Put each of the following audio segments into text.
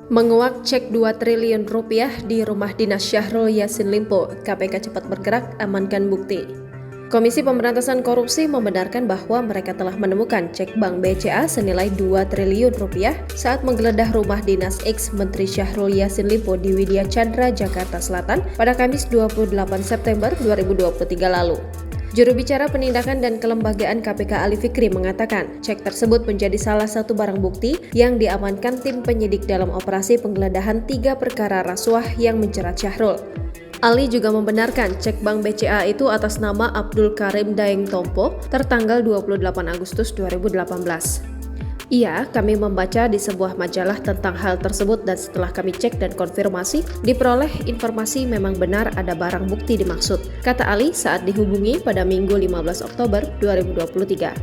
Menguak cek 2 triliun rupiah di rumah dinas Syahrul Yassin Limpo, KPK cepat bergerak amankan bukti. Komisi Pemberantasan Korupsi membenarkan bahwa mereka telah menemukan cek bank BCA senilai 2 triliun rupiah saat menggeledah rumah dinas ex-Menteri Syahrul Yassin Limpo di Widya Chandra, Jakarta Selatan pada Kamis 28 September 2023 lalu. Juru bicara Penindakan dan Kelembagaan KPK Ali Fikri mengatakan cek tersebut menjadi salah satu barang bukti yang diamankan tim penyidik dalam operasi penggeledahan 3 perkara rasuah yang menjerat Syahrul. Ali juga membenarkan cek bank BCA itu atas nama Abdul Karim Daeng Tompo tertanggal 28 Agustus 2018. Iya, kami membaca di sebuah majalah tentang hal tersebut dan setelah kami cek dan konfirmasi, diperoleh informasi memang benar ada barang bukti dimaksud, kata Ali saat dihubungi pada Minggu 15 Oktober 2023.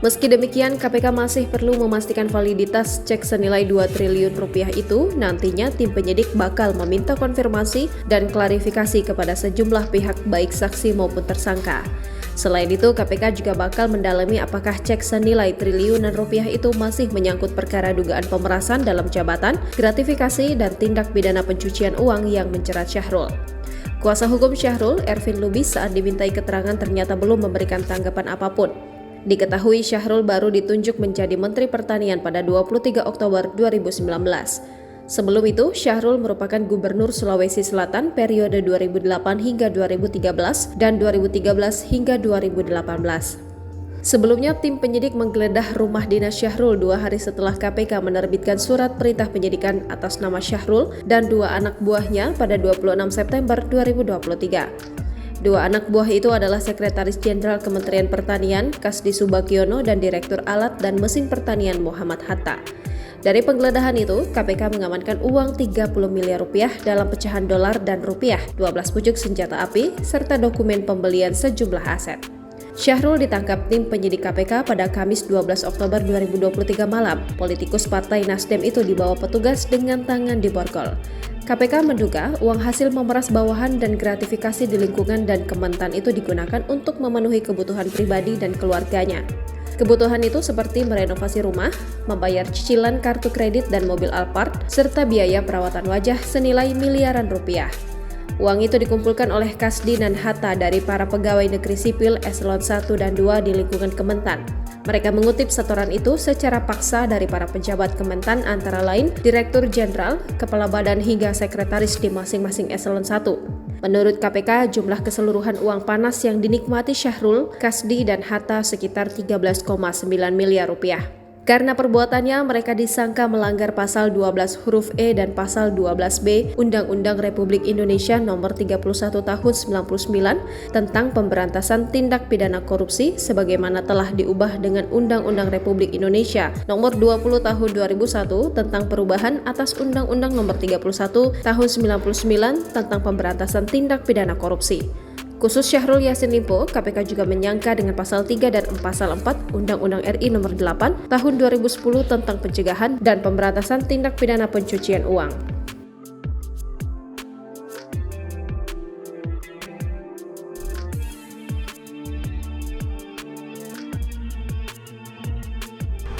Meski demikian, KPK masih perlu memastikan validitas cek senilai 2 triliun rupiah itu. Nantinya tim penyidik bakal meminta konfirmasi dan klarifikasi kepada sejumlah pihak baik saksi maupun tersangka. Selain itu, KPK juga bakal mendalami apakah cek senilai triliunan rupiah itu masih menyangkut perkara dugaan pemerasan dalam jabatan, gratifikasi, dan tindak pidana pencucian uang yang menjerat Syahrul. Kuasa hukum Syahrul, Ervin Lubis, saat dimintai keterangan ternyata belum memberikan tanggapan apapun. Diketahui Syahrul baru ditunjuk menjadi Menteri Pertanian pada 23 Oktober 2019. Sebelum itu, Syahrul merupakan Gubernur Sulawesi Selatan periode 2008 hingga 2013 dan 2013 hingga 2018. Sebelumnya, tim penyidik menggeledah rumah dinas Syahrul 2 hari setelah KPK menerbitkan surat perintah penyidikan atas nama Syahrul dan 2 anak buahnya pada 26 September 2023. 2 anak buah itu adalah Sekretaris Jenderal Kementerian Pertanian Kasdi Subagiono dan Direktur Alat dan Mesin Pertanian Muhammad Hatta. Dari penggeledahan itu, KPK mengamankan uang 30 miliar rupiah dalam pecahan dolar dan rupiah, 12 pucuk senjata api, serta dokumen pembelian sejumlah aset. Syahrul ditangkap tim penyidik KPK pada Kamis 12 Oktober 2023 malam. Politikus Partai Nasdem itu dibawa petugas dengan tangan diborgol. KPK menduga uang hasil memeras bawahan dan gratifikasi di lingkungan dan Kementan itu digunakan untuk memenuhi kebutuhan pribadi dan keluarganya. Kebutuhan itu seperti merenovasi rumah, membayar cicilan kartu kredit dan mobil Alphard, serta biaya perawatan wajah senilai miliaran rupiah. Uang itu dikumpulkan oleh Kasdi dan Hatta dari para pegawai negeri sipil eselon 1 dan 2 di lingkungan Kementan. Mereka mengutip setoran itu secara paksa dari para pejabat Kementan antara lain Direktur Jenderal, Kepala Badan hingga Sekretaris di masing-masing eselon 1. Menurut KPK, jumlah keseluruhan uang panas yang dinikmati Syahrul, Kasdi, dan Hatta sekitar 13,9 miliar rupiah. Karena perbuatannya, mereka disangka melanggar pasal 12 huruf E dan pasal 12B Undang-Undang Republik Indonesia Nomor 31 Tahun 99 tentang pemberantasan tindak pidana korupsi sebagaimana telah diubah dengan Undang-Undang Republik Indonesia Nomor 20 Tahun 2001 tentang perubahan atas Undang-Undang Nomor 31 Tahun 99 tentang pemberantasan tindak pidana korupsi. Khusus Syahrul Yassin Limpo, KPK juga menyangka dengan pasal 3 dan pasal 4 Undang-Undang RI Nomor 8 Tahun 2010 tentang pencegahan dan pemberantasan tindak pidana pencucian uang.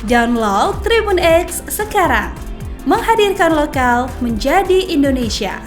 Download Tribun X sekarang, menghadirkan lokal menjadi Indonesia.